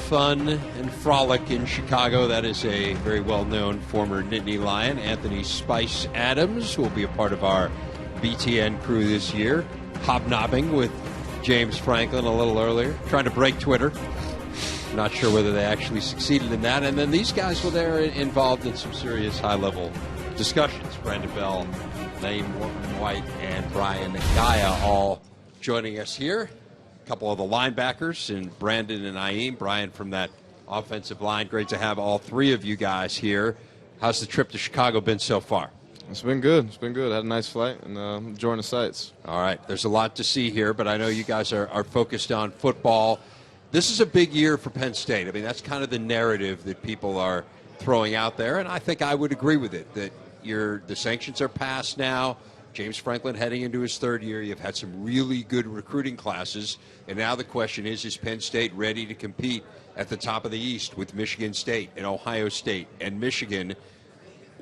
fun and frolic in Chicago. That is a very well-known former Nittany Lion. Anthony Spice Adams will be a part of our BTN crew this year, hobnobbing with James Franklin a little earlier, trying to break Twitter. Not sure whether they actually succeeded in that. And then these guys were there involved in some serious high-level discussions. Brandon Bell, Nyeem, Wartman-White, and Brian Gaia all joining us here. A couple of the linebackers, and Brandon and Nyeem. Brian from that offensive line. Great to have all three of you guys here. How's the trip to Chicago been so far? It's been good. It's been good. I had a nice flight and enjoying the sights. All right. There's a lot to see here, but I know you guys are focused on football. This is a big year for Penn State. I mean, that's kind of the narrative that people are throwing out there, and I think I would agree with it, that the sanctions are passed now. James Franklin heading into his third year. You've had some really good recruiting classes, and now the question is Penn State ready to compete at the top of the East with Michigan State and Ohio State and Michigan?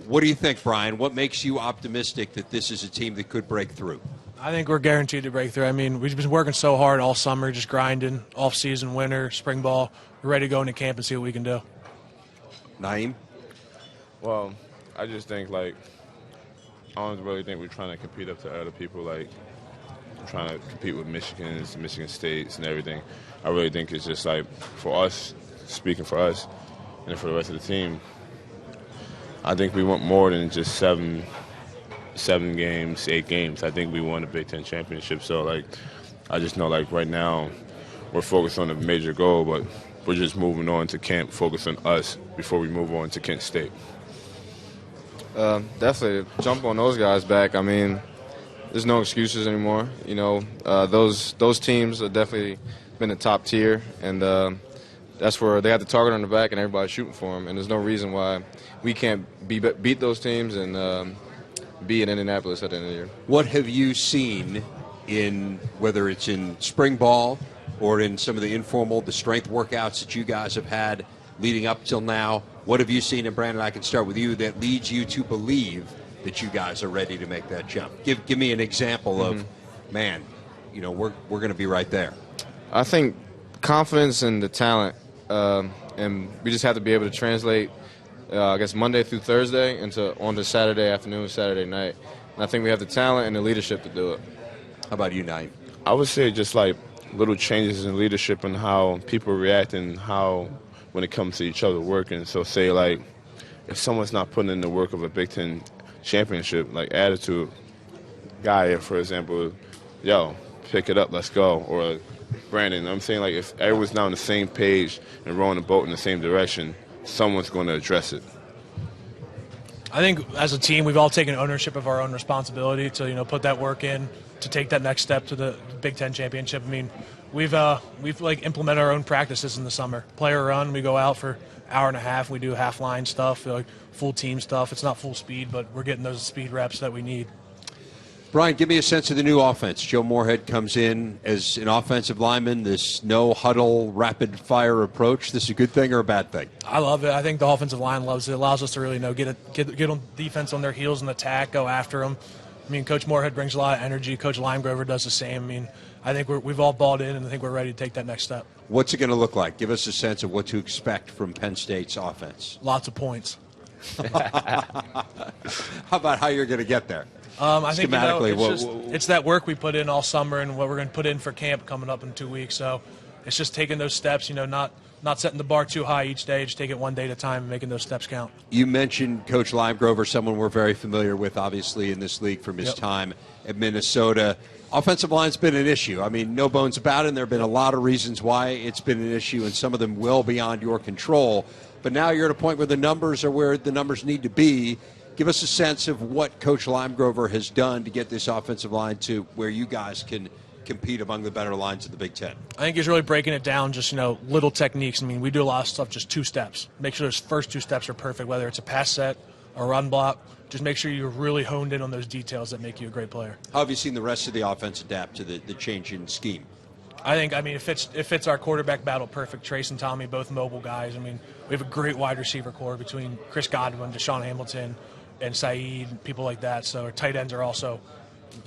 What do you think, Brian? What makes you optimistic that this is a team that could break through? I think we're guaranteed to break through. I mean, we've been working so hard all summer, just grinding, off-season, winter, spring ball. We're ready to go into camp and see what we can do. Nyeem? Well, I just think, I don't really think we're trying to compete up to other people, trying to compete with Michigans, Michigan States, and everything. I really think it's just, for us, speaking for us, and for the rest of the team, I think we want more than just 7 games, 8 games. I think we won a Big Ten championship. So, I just know, right now, we're focused on a major goal, but we're just moving on to camp, focus on us before we move on to Kent State. Definitely jump on those guys back. I mean, there's no excuses anymore. You know, those teams have definitely been the top tier, and that's where they have the target on the back and everybody's shooting for them. And there's no reason why we can't beat those teams and be in Indianapolis at the end of the year. What have you seen in, whether it's in spring ball or in some of the strength workouts that you guys have had leading up till now? What have you seen, and Brandon, I can start with you, that leads you to believe that you guys are ready to make that jump? Give me an example of, man, we're going to be right there. I think confidence and the talent, and we just have to be able to translate, Monday through Thursday onto Saturday afternoon, Saturday night. And I think we have the talent and the leadership to do it. How about you, Nyeem? I would say just little changes in leadership and how people react and how when it comes to each other working. So say if someone's not putting in the work of a Big Ten championship, attitude, Gaia, for example, yo, pick it up, let's go. Or Brandon, I'm saying if everyone's not on the same page and rowing the boat in the same direction, someone's going to address it. I think as a team, we've all taken ownership of our own responsibility to, put that work in, to take that next step to the Big Ten championship. I mean, we've implemented our own practices in the summer. Player run, we go out for an hour and a half. We do half line stuff, full team stuff. It's not full speed, but we're getting those speed reps that we need. Brian, give me a sense of the new offense. Joe Moorhead comes in as an offensive lineman, this no-huddle, rapid-fire approach. This is a good thing or a bad thing? I love it. I think the offensive line loves it. It allows us to really get on defense on their heels and attack, go after them. I mean, Coach Moorhead brings a lot of energy. Coach Limegrover does the same. I mean, I think we've all bought in, and I think we're ready to take that next step. What's it going to look like? Give us a sense of what to expect from Penn State's offense. Lots of points. How about how you're going to get there? I think it's that work we put in all summer and what we're going to put in for camp coming up in 2 weeks. So it's just taking those steps, not setting the bar too high each day. Just take it one day at a time and making those steps count. You mentioned Coach Limegrover, someone we're very familiar with, obviously, in this league from his time at Minnesota. Offensive line's been an issue. I mean, no bones about it, and there have been a lot of reasons why it's been an issue, and some of them well beyond your control. But now you're at a point where the numbers are where the numbers need to be. Give us a sense of what Coach Limegrover has done to get this offensive line to where you guys can compete among the better lines of the Big Ten. I think he's really breaking it down, just, little techniques. I mean, we do a lot of stuff, just 2 steps. Make sure those first 2 steps are perfect, whether it's a pass set, a run block. Just make sure you're really honed in on those details that make you a great player. How have you seen the rest of the offense adapt to the change in scheme? It fits our quarterback battle perfect. Trace and Tommy, both mobile guys. I mean, we have a great wide receiver core between Chris Godwin, Deshaun Hamilton, and Saeed, people like that. So our tight ends are also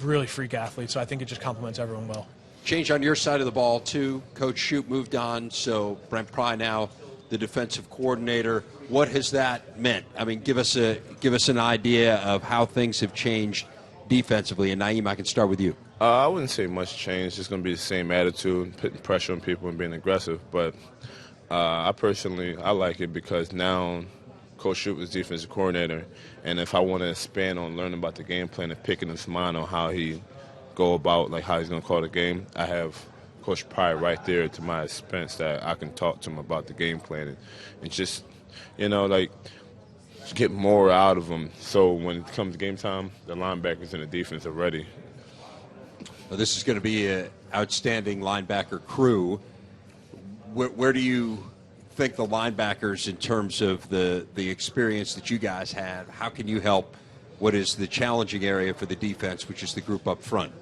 really freak athletes. So I think it just complements everyone well. Change on your side of the ball, too. Coach Shoup moved on, so Brent Pry now the defensive coordinator. What has that meant? I mean, give us an idea of how things have changed defensively. And Nyeem, I can start with you. I wouldn't say much change. It's going to be the same attitude, putting pressure on people and being aggressive. But I like it because now Coach Shoup is defensive coordinator, and if I want to expand on learning about the game plan and picking his mind on how he go about, like how he's going to call the game, I have Coach Pry right there to my expense that I can talk to him about the game plan and just, get more out of him. So when it comes to game time, the linebackers and the defense are ready. Well, this is going to be an outstanding linebacker crew. Where do you think the linebackers, in terms of the experience that you guys had, how can you help what is the challenging area for the defense, which is the group up front?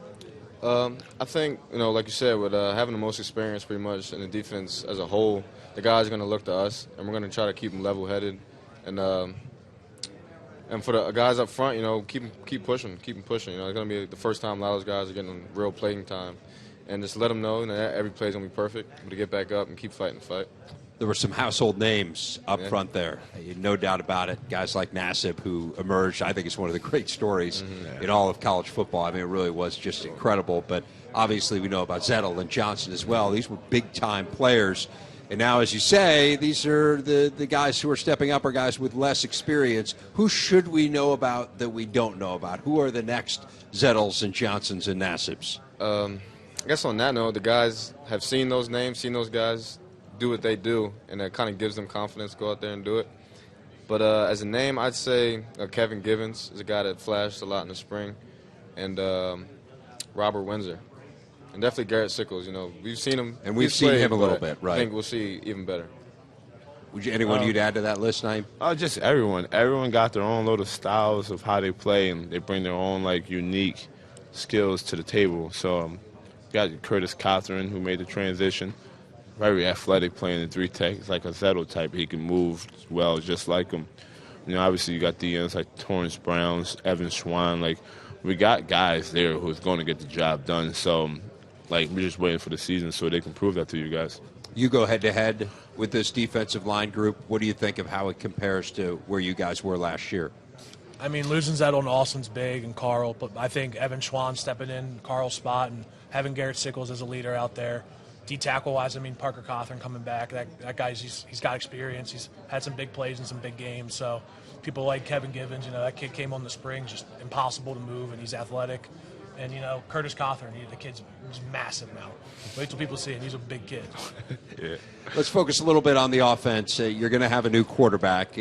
I think, like you said, with having the most experience pretty much in the defense as a whole, the guys are going to look to us, and we're going to try to keep them level-headed. And for the guys up front, keep pushing, keep them pushing. It's going to be the first time a lot of those guys are getting real playing time. And just let them know that every play is going to be perfect, but to get back up and keep fighting the fight. There were some household names up front there, no doubt about it. Guys like Nassib, who emerged, I think it's one of the great stories in all of college football. I mean, it really was just incredible. But obviously we know about Zettel and Johnson as well. These were big-time players. And now, as you say, these are the guys who are stepping up, are guys with less experience. Who should we know about that we don't know about? Who are the next Zettels and Johnsons and Nassibs? I guess on that note, the guys have seen those names, seen those guys do what they do, and it kind of gives them confidence to go out there and do it. But as a name, I'd say Kevin Givens is a guy that flashed a lot in the spring, and Robert Windsor. And definitely Garrett Sickles. We've seen him. And we've seen him a little bit, right? I think we'll see even better. Anyone you'd add to that list, Nyeem? Just everyone. Everyone got their own little styles of how they play, and they bring their own, unique skills to the table. So got Curtis Cothran, who made the transition. Very athletic, playing the 3-tech. It's like a Zettel type. He can move well, just like him. Obviously you got the ends like Torrance Browns, Evan Schwan. We got guys there who's going to get the job done. So, we're just waiting for the season so they can prove that to you guys. You go head-to-head with this defensive line group. What do you think of how it compares to where you guys were last year? I mean, losing Zettel and Austin's big, and Carl, but I think Evan Schwan stepping in Carl's spot and having Garrett Sickles as a leader out there. D-tackle-wise, I mean, Parker Cothran coming back. That guy's he's got experience. He's had some big plays in some big games. So people like Kevin Givens, that kid came on the spring, just impossible to move, and he's athletic. And, Curtis Cothran, the kid's massive now. Wait till people see him. He's a big kid. Yeah. Let's focus a little bit on the offense. You're going to have a new quarterback.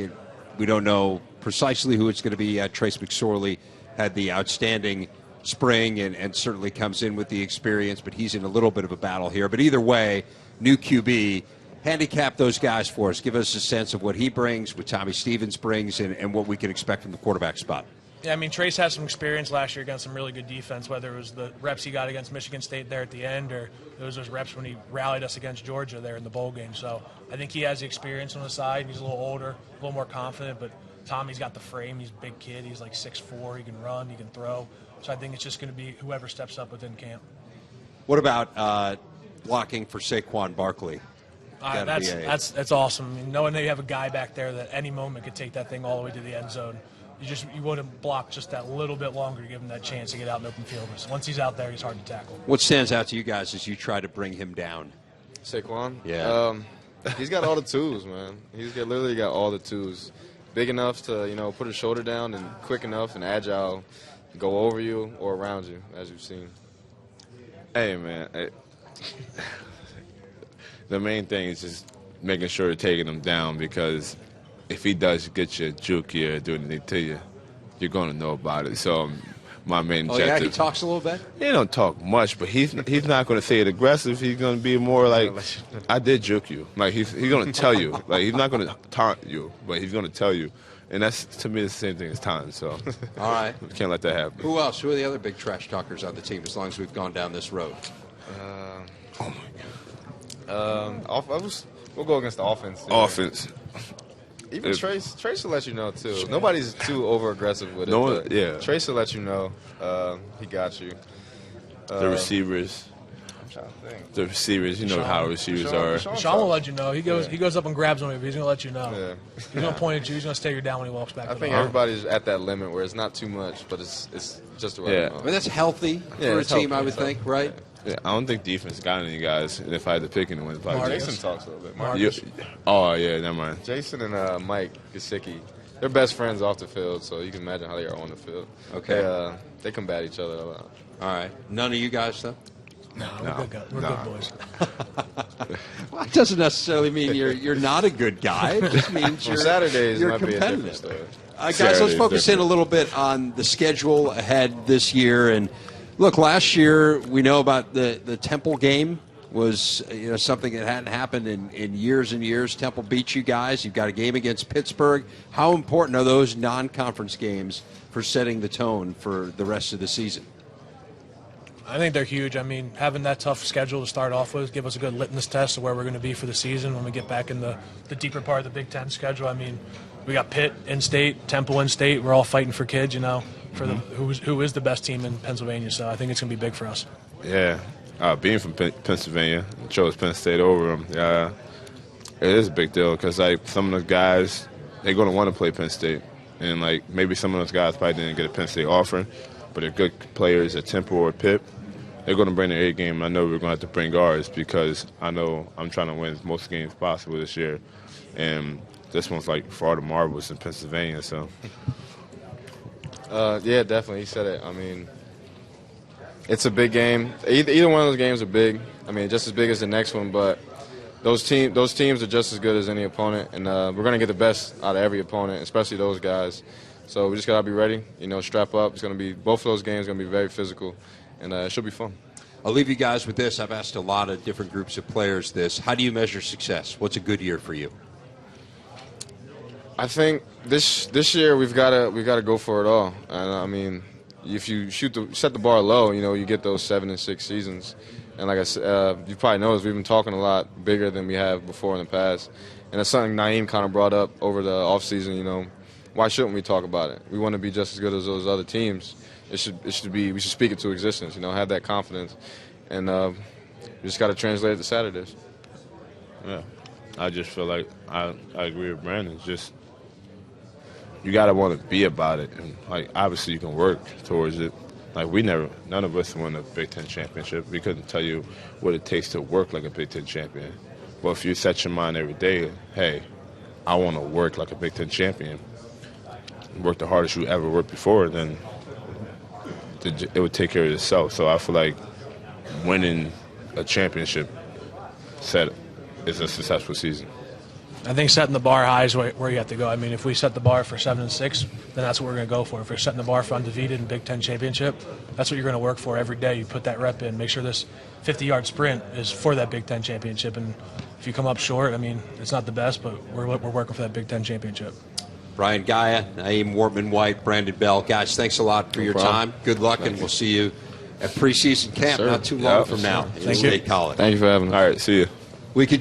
We don't know precisely who it's going to be. Trace McSorley had the outstanding spring and certainly comes in with the experience, but he's in a little bit of a battle here. But either way, new QB, handicap those guys for us. Give us a sense of what he brings, what Tommy Stevens brings, and what we can expect from the quarterback spot. Yeah, I mean, Trace had some experience last year against some really good defense, whether it was the reps he got against Michigan State there at the end or those reps when he rallied us against Georgia there in the bowl game. So I think he has the experience on the side. He's a little older, a little more confident, but Tommy's got the frame. He's a big kid. He's like 6'4". He can run. He can throw. So I think it's just going to be whoever steps up within camp. What about blocking for Saquon Barkley? That's awesome. I mean, knowing that you have a guy back there that any moment could take that thing all the way to the end zone. You wouldn't block just that little bit longer to give him that chance to get out in open field. Once he's out there, he's hard to tackle. What stands out to you guys as you try to bring him down? Saquon? Yeah. He's got all the tools, man. Literally got all the tools. Big enough to, put his shoulder down, and quick enough and agile to go over you or around you, as you've seen. Hey, man. The main thing is just making sure you're taking him down, because if he does get you, juke you, or do anything to you, you're going to know about it. So my main objective. Oh, yeah, he talks a little bit? He don't talk much, but he's not going to say it aggressive. He's going to be more like, I did juke you. He's going to tell you. He's not going to taunt you, but he's going to tell you. And that's, to me, the same thing as time. So all right. We can't let that happen. Who else? Who are the other big trash talkers on the team, as long as we've gone down this road? Oh, my God. We'll go against the offense. Offense. Even Trace will let you know, too. Nobody's too over-aggressive with it. No one, yeah. Trace will let you know he got you. The receivers. trying to think. The receivers, you know how receivers are. Sean will let you know. He goes up and grabs one of you. He's gonna let you know. Yeah. He's gonna point at you. He's gonna stare you down when he walks back. I think everybody's at that limit where it's not too much, but it's just the right Yeah. amount. I mean, that's healthy Yeah, for a it's team, healthy. I would think, right? Yeah, I don't think defense got any guys. And if I had to pick anyone, it's probably Marcus. Jason talks a little bit. Marcus. Oh, yeah, never mind. Jason and Mike Gesicki, they're best friends off the field, so you can imagine how they are on the field. Okay. They combat each other a lot. All right. None of you guys, though? No, we're good. We're good boys. Well, it doesn't necessarily mean you're not a good guy. It just means On Saturdays you're might be a different competitive. story. Guys, let's Saturday's focus in different. a little bit on the schedule ahead this year. And look, last year we know about the Temple game was something that hadn't happened in years and years. Temple beat you guys. You've got a game against Pittsburgh. How important are those non-conference games for setting the tone for the rest of the season? I think they're huge. I mean, having that tough schedule to start off with give us a good litmus test of where we're going to be for the season when we get back in the deeper part of the Big Ten schedule. I mean, we got Pitt in-state, Temple in-state. We're all fighting for kids, for who is the best team in Pennsylvania. So I think it's going to be big for us. Yeah. Being from Pennsylvania, chose Penn State over them. Yeah, it is a big deal because some of those guys, they're going to want to play Penn State, and maybe some of those guys probably didn't get a Penn State offer, but they're good players at Temple or Pitt. They're going to bring their A game. I know we're going to have to bring ours because I know I'm trying to win as most games possible this year, and this one's for all the marbles in Pennsylvania. So, Yeah, definitely. He said it. I mean, it's a big game. Either one of those games are big. I mean, just as big as the next one, but those teams are just as good as any opponent, and we're going to get the best out of every opponent, especially those guys. So we just got to be ready, strap up. It's going to be both of those games going to be very physical, and it should be fun. I'll leave you guys with this. I've asked a lot of different groups of players this. How do you measure success? What's a good year for you? I think this year we've got to go for it all. And I mean, if you set the bar low, you get those 7 and 6 seasons. And like I said, you probably noticed we've been talking a lot bigger than we have before in the past. And that's something Nyeem kind of brought up over the offseason. Why shouldn't we talk about it? We want to be just as good as those other teams. We should speak it to existence. Have that confidence, and we just got to translate it to Saturdays. yeah, I just feel like I agree with Brandon. Just you got to want to be about it, and obviously you can work towards it. None of us won a Big Ten championship. We couldn't tell you what it takes to work like a Big Ten champion. But if you set your mind every day, hey, I want to work like a Big Ten champion, work the hardest you ever worked before, then it would take care of itself. So I feel like winning a championship is a successful season. I think setting the bar high is where you have to go. I mean, if we set the bar for 7 and 6, then that's what we're going to go for. If we're setting the bar for undefeated in Big Ten championship, that's what you're going to work for every day. You put that rep in. Make sure this 50-yard sprint is for that Big Ten championship. And if you come up short, I mean, it's not the best, but we're working for that Big Ten championship. Brian Gaia, Nyeem, Wartman-White, Brandon Bell. Guys, thanks a lot for your problem. time. Good luck, and we'll see you at preseason camp Sure. not too long Yeah, from sure. now in Thank you. State College. Thank you for having us. All right, see you. We can